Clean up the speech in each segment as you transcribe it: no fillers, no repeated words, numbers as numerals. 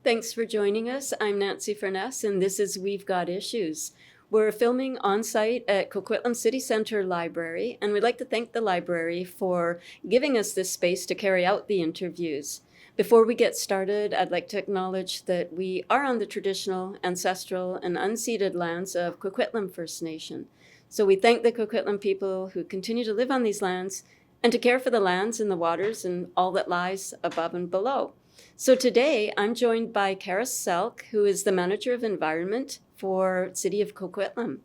Thanks for joining us. I'm Nancy Furness, and this is We've Got Issues. We're filming on site at Coquitlam City Centre Library, and we'd like to thank the library for giving us this space to carry out the interviews. Before we get started, I'd like to acknowledge that we are on the traditional, ancestral, and unceded lands of Coquitlam First Nation. So we thank the Coquitlam people who continue to live on these lands and to care for the lands and the waters and all that lies above and below. So today I'm joined by Karis Selk, who is the Manager of Environment for City of Coquitlam.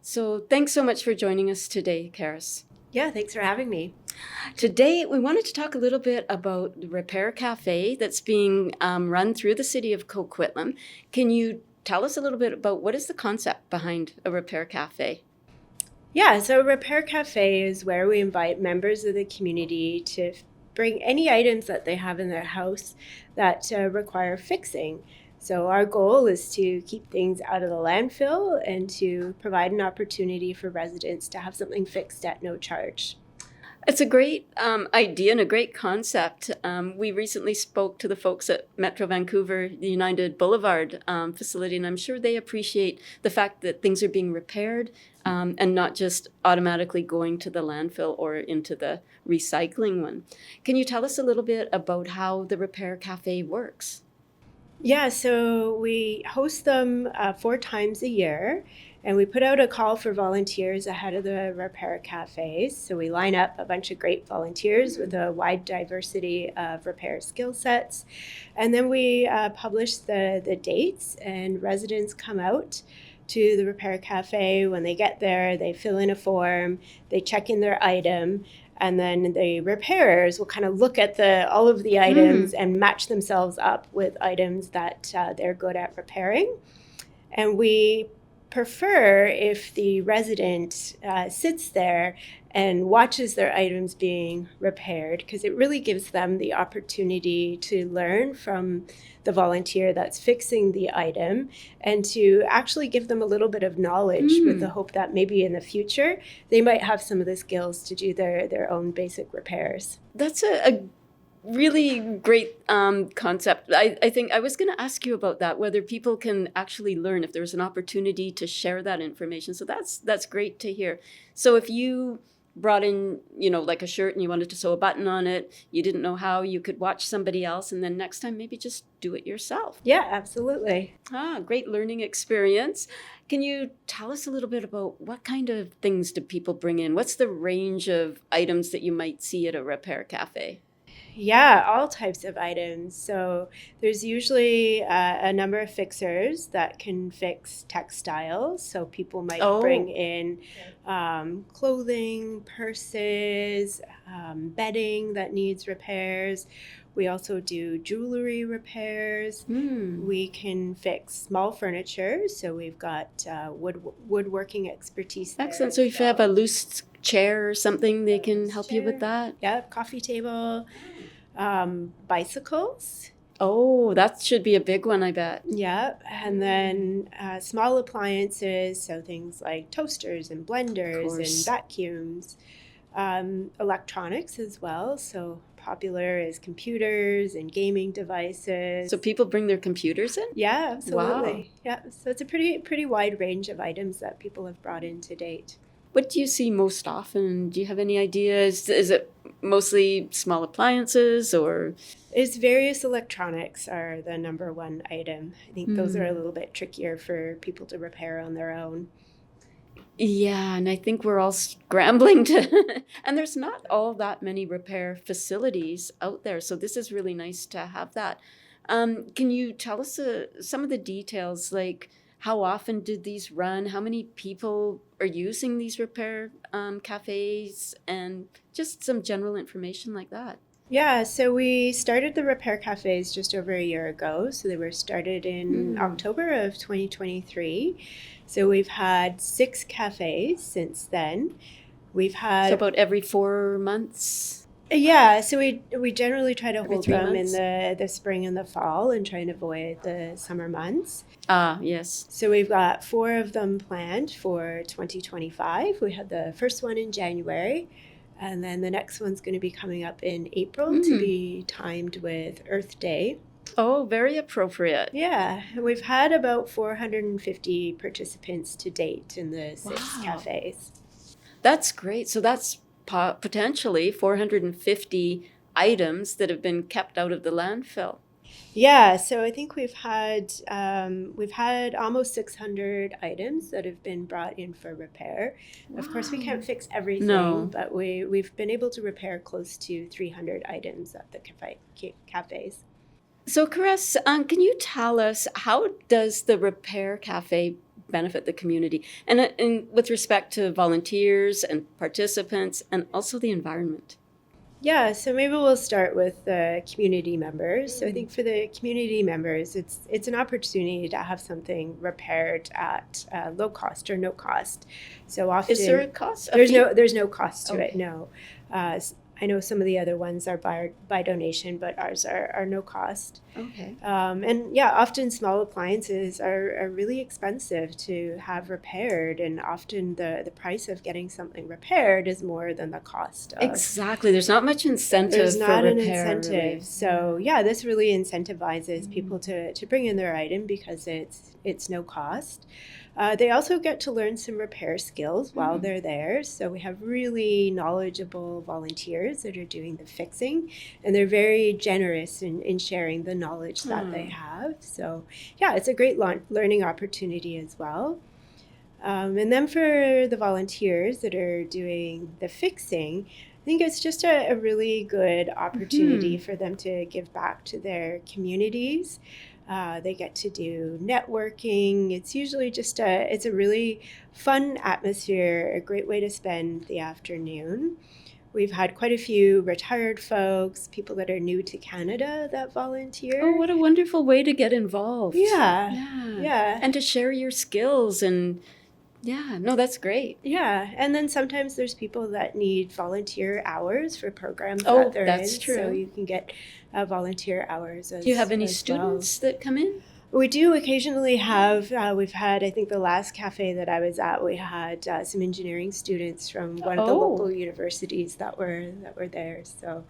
So thanks so much for joining us today, Karis. Yeah, thanks for having me. Today we wanted to talk a little bit about the Repair Café that's being run through the City of Coquitlam. Can you tell us a little bit about what is the concept behind a Repair Café? Yeah, so Repair Café is where we invite members of the community to bring any items that they have in their house that require fixing. So our goal is to keep things out of the landfill and to provide an opportunity for residents to have something fixed at no charge. It's a great idea and a great concept. We recently spoke to the folks at Metro Vancouver, the United Boulevard facility, and I'm sure they appreciate the fact that things are being repaired and not just automatically going to the landfill or into the recycling one. Can you tell us a little bit about how the Repair Cafe works? Yeah, so we host them 4 times a year, and we put out a call for volunteers ahead of the Repair Cafes. So we line up a bunch of great volunteers with a wide diversity of repair skill sets. And then we publish the dates, and residents come out to the Repair Cafe. When they get there, they fill in a form, they check in their item, and then the repairers will kind of look at all of the items and match themselves up with items that they're good at repairing. And we prefer if the resident sits there and watches their items being repaired, because it really gives them the opportunity to learn from the volunteer that's fixing the item and to actually give them a little bit of knowledge with the hope that maybe in the future they might have some of the skills to do their own basic repairs. That's a really great concept. I think I was going to ask you about that, whether people can actually learn, if there's an opportunity to share that information. So that's great to hear. So if you brought in, like a shirt and you wanted to sew a button on it, you didn't know how, you could watch somebody else and then next time maybe just do it yourself. Yeah, absolutely. Great learning experience. Can you tell us a little bit about what kind of things do people bring in? What's the range of items that you might see at a Repair Cafe? Yeah, all types of items. So there's usually a number of fixers that can fix textiles. So people might bring in clothing, purses, bedding that needs repairs. We also do jewelry repairs. We can fix small furniture. So we've got woodworking expertise there. Excellent. So if you have a loose chair or something, they can help you with that? Yeah, coffee table. Bicycles. Oh, that should be a big one, I bet. Yeah, and then small appliances, so things like toasters and blenders and vacuums. Electronics as well, so popular is computers and gaming devices. So people bring their computers in? Yeah, absolutely. Wow. Yeah, so it's a pretty wide range of items that people have brought in to date. What do you see most often? Do you have any ideas? Is it mostly small appliances or? It's various electronics are the number one item. I think those are a little bit trickier for people to repair on their own. Yeah, and I think we're all scrambling to, and there's not all that many repair facilities out there. So this is really nice to have that. Can you tell us some of the details, like how often did these run? How many people are using these repair cafes, and just some general information like that? Yeah, so we started the Repair Cafes just over a year ago. So they were started in October of 2023. So we've had 6 cafes since then. We've had... So about every 4 months? Yeah, so we generally try to Every hold 3 them months? in the spring and the fall and try and avoid the summer months. Ah, yes. So we've got 4 of them planned for 2025. We had the first one in January, and then the next one's going to be coming up in April to Mm. be timed with Earth Day. Oh, very appropriate. Yeah, and we've had about 450 participants to date in the 6 Wow. cafes. That's great. So that's potentially 450 items that have been kept out of the landfill. Yeah, so I think we've had almost 600 items that have been brought in for repair. Of course, we Wow. can't fix everything, No. but we've been able to repair close to 300 items at the cafes. So, Caress, can you tell us how does the Repair Cafe benefit the community, and with respect to volunteers and participants, and also the environment? Yeah, so maybe we'll start with the community members. So I think for the community members, it's an opportunity to have something repaired at low cost or no cost. So often Is there a cost? there's no cost to it. Okay. No, I know some of the other ones are by donation, but ours are no cost. Okay. And yeah, often small appliances are really expensive to have repaired, and often the price of getting something repaired is more than the cost of. Exactly. There's not much incentive There's for not an repair, incentive. really. So yeah, this really incentivizes people to bring in their item because it's no cost. They also get to learn some repair skills while they're there. So we have really knowledgeable volunteers that are doing the fixing, and they're very generous in sharing the knowledge that they have. So yeah, it's a great learning opportunity as well. And then for the volunteers that are doing the fixing, I think it's just a really good opportunity for them to give back to their communities. They get to do networking. It's usually it's a really fun atmosphere, a great way to spend the afternoon. We've had quite a few retired folks, people that are new to Canada that volunteer. Oh, what a wonderful way to get involved. Yeah. And to share your skills and no, that's great. Yeah, and then sometimes there's people that need volunteer hours for programs Oh, that they're that's in, true. so you can get volunteer hours as Do you have any as students that come in? well. We do occasionally have, we've had, I think the last cafe that I was at, we had some engineering students from one of the local universities that were there. So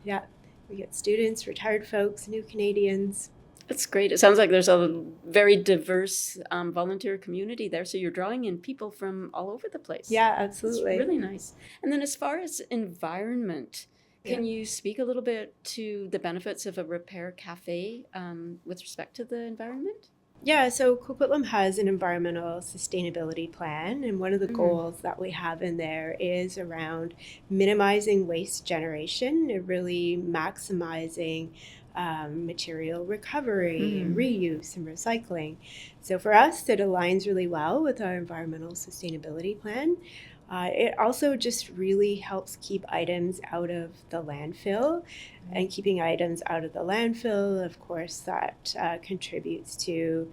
yeah, we get students, retired folks, new Canadians. That's great. It sounds like there's a very diverse volunteer community there. So you're drawing in people from all over the place. Yeah, absolutely. It's really nice. And then as far as environment, can you speak a little bit to the benefits of a repair cafe with respect to the environment? Yeah, so Coquitlam has an environmental sustainability plan, and one of the goals that we have in there is around minimizing waste generation and really maximizing material recovery, and reuse, and recycling. So for us, it aligns really well with our environmental sustainability plan. It also just really helps keep items out of the landfill, and keeping items out of the landfill, of course, that contributes to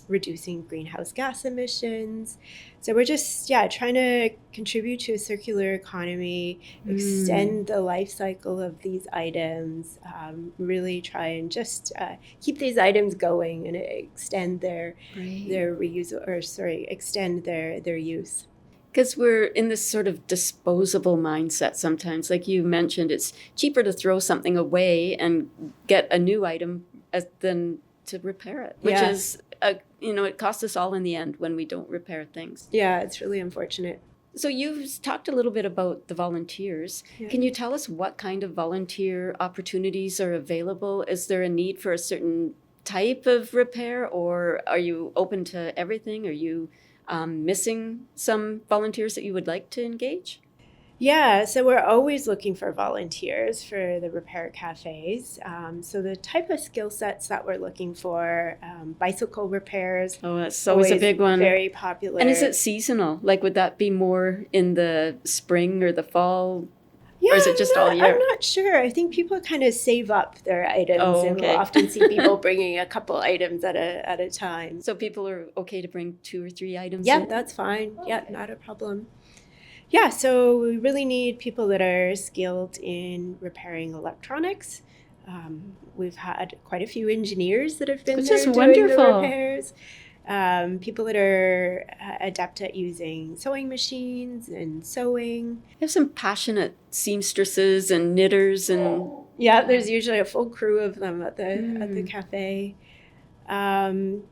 reducing greenhouse gas emissions. So we're just, trying to contribute to a circular economy, extend the life cycle of these items, really try and just keep these items going and extend their reuse, extend their use. Because we're in this sort of disposable mindset sometimes. Like you mentioned, it's cheaper to throw something away and get a new item than to repair it, which is, it costs us all in the end when we don't repair things. Yeah, it's really unfortunate. So you've talked a little bit about the volunteers. Yeah. Can you tell us what kind of volunteer opportunities are available? Is there a need for a certain type of repair, or are you open to everything? Are you missing some volunteers that you would like to engage? Yeah, so we're always looking for volunteers for the repair cafes. So the type of skill sets that we're looking for, bicycle repairs. Oh, that's always a big one. Very popular. And is it seasonal? Like, would that be more in the spring or the fall? Yeah, or is it just all year? I'm not sure. I think people kind of save up their items, and we'll often see people bringing a couple items at a time. So people are okay to bring 2 or 3 items Yeah, in? that's fine. Yeah, not a problem. Yeah, so we really need people that are skilled in repairing electronics. We've had quite a few engineers that have been Which there is doing the wonderful. repairs. People that are adept at using sewing machines and sewing. You have some passionate seamstresses and knitters and Yeah, there's usually a full crew of them at the cafe.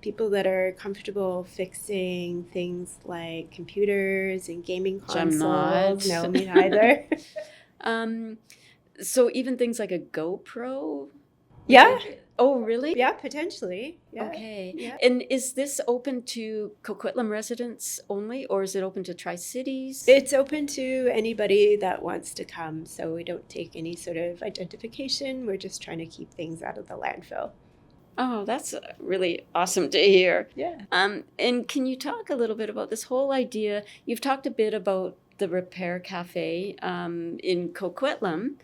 People that are comfortable fixing things like computers and gaming which I'm not. consoles. No, me neither. So even things like a GoPro? Yeah. Oh, really? Yeah, potentially. Yeah. Okay. Yeah. And is this open to Coquitlam residents only, or is it open to Tri-Cities? It's open to anybody that wants to come, so we don't take any sort of identification. We're just trying to keep things out of the landfill. Oh, that's really awesome to hear. Yeah. And can you talk a little bit about this whole idea? You've talked a bit about the Repair Café in Coquitlam.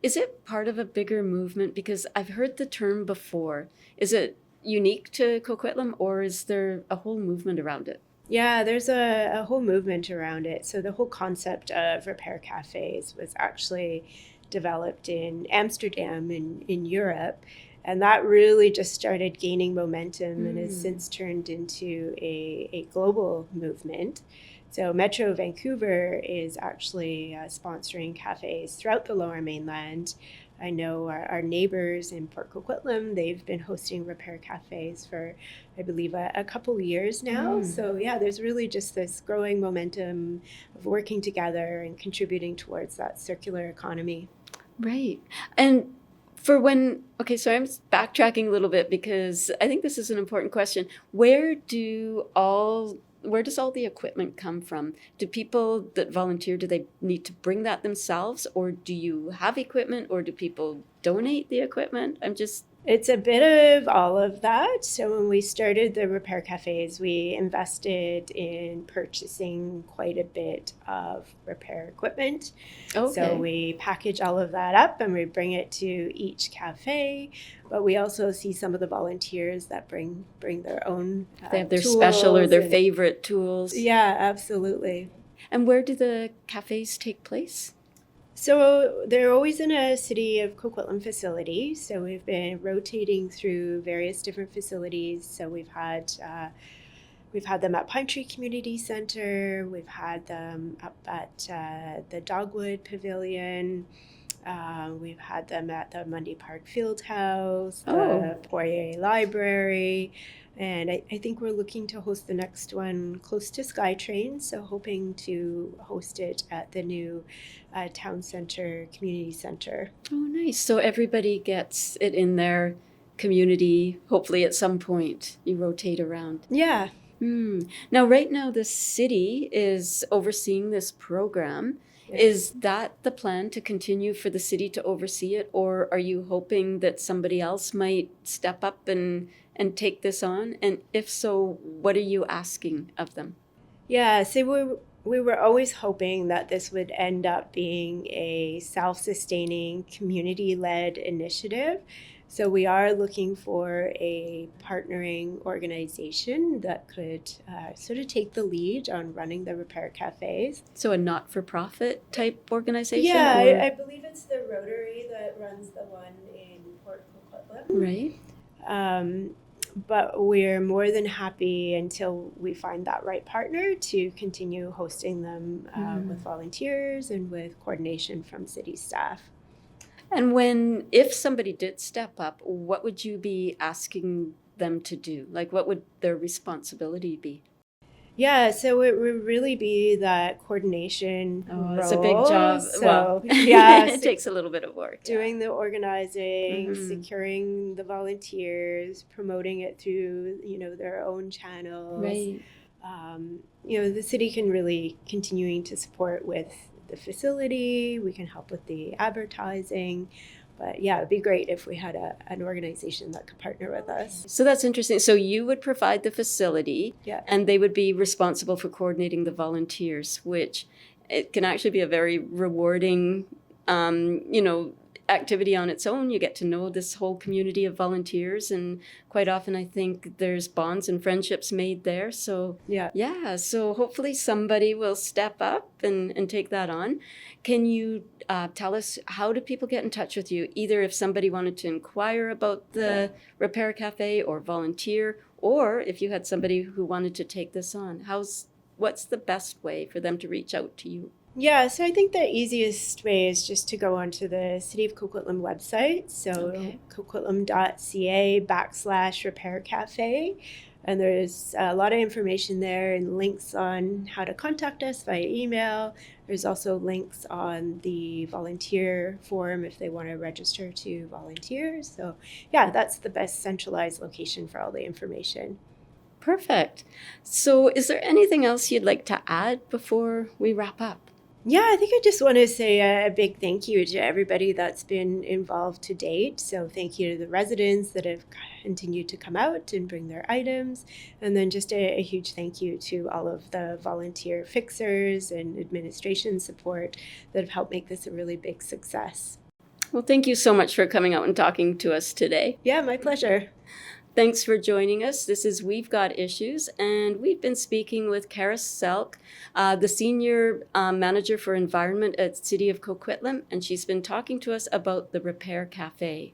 Is it part of a bigger movement? Because I've heard the term before. Is it unique to Coquitlam, or is there a whole movement around it? Yeah, there's a whole movement around it. So the whole concept of repair cafes was actually developed in Amsterdam in Europe. And that really just started gaining momentum and has since turned into a global movement. So Metro Vancouver is actually sponsoring cafes throughout the Lower Mainland. I know our neighbors in Port Coquitlam, they've been hosting repair cafes for, I believe, a couple of years now. So yeah, there's really just this growing momentum of working together and contributing towards that circular economy. Right. And so I'm backtracking a little bit because I think this is an important question. Where does all the equipment come from? Do people that volunteer, do they need to bring that themselves, or do you have equipment, or do people donate the equipment? It's a bit of all of that. So when we started the repair cafes, we invested in purchasing quite a bit of repair equipment. Okay. So we package all of that up and we bring it to each cafe. But we also see some of the volunteers that bring their own They have their tools special or their and- favorite tools. Yeah, absolutely. And where do the cafes take place? So they're always in a City of Coquitlam facility. So we've been rotating through various different facilities. So we've had them at Pine Tree Community Center. We've had them up at the Dogwood Pavilion. We've had them at the Mundy Park Field House, the Poirier Library. And I think we're looking to host the next one close to SkyTrain, so hoping to host it at the new Town Center Community Center. Oh, nice. So everybody gets it in their community, hopefully at some point. You rotate around. Yeah. Now, right now, the city is overseeing this program. Yeah. Is that the plan, to continue for the city to oversee it, or are you hoping that somebody else might step up and take this on? And if so, what are you asking of them? Yeah, so we were always hoping that this would end up being a self-sustaining, community-led initiative. So we are looking for a partnering organization that could sort of take the lead on running the repair cafes. So a not-for-profit type organization? Yeah, or- I believe it's the Rotary that runs the one in Port Coquitlam. Right. But we're more than happy until we find that right partner to continue hosting them with volunteers and with coordination from city staff. And if somebody did step up, what would you be asking them to do? Like, what would their responsibility be? Yeah, so it would really be that coordination role. It's a big job. So, yeah, it takes a little bit of work. Doing the organizing, securing the volunteers, promoting it through, their own channels. Right. The city can really continuing to support with the facility. We can help with the advertising. But yeah, it'd be great if we had an organization that could partner with us. So that's interesting. So you would provide the facility, Yeah. and they would be responsible for coordinating the volunteers, which it can actually be a very rewarding, activity on its own. You get to know this whole community of volunteers, and quite often I think there's bonds and friendships made there. So yeah, so hopefully somebody will step up and take that on. Can you tell us, how do people get in touch with you, either if somebody wanted to inquire about the Repair Cafe or volunteer, or if you had somebody who wanted to take this on? What's the best way for them to reach out to you? Yeah, so I think the easiest way is just to go onto the City of Coquitlam website, so coquitlam.ca/Repair Cafe, and there's a lot of information there and links on how to contact us via email. There's also links on the volunteer form if they want to register to volunteer. So yeah, that's the best centralized location for all the information. Perfect. So is there anything else you'd like to add before we wrap up? Yeah, I think I just want to say a big thank you to everybody that's been involved to date. So thank you to the residents that have continued to come out and bring their items. And then just a huge thank you to all of the volunteer fixers and administration support that have helped make this a really big success. Well, thank you so much for coming out and talking to us today. Yeah, my pleasure. Thanks for joining us. This is We've Got Issues, and we've been speaking with Karis Selk, the Senior Manager for Environment at City of Coquitlam, and she's been talking to us about the Repair Cafe.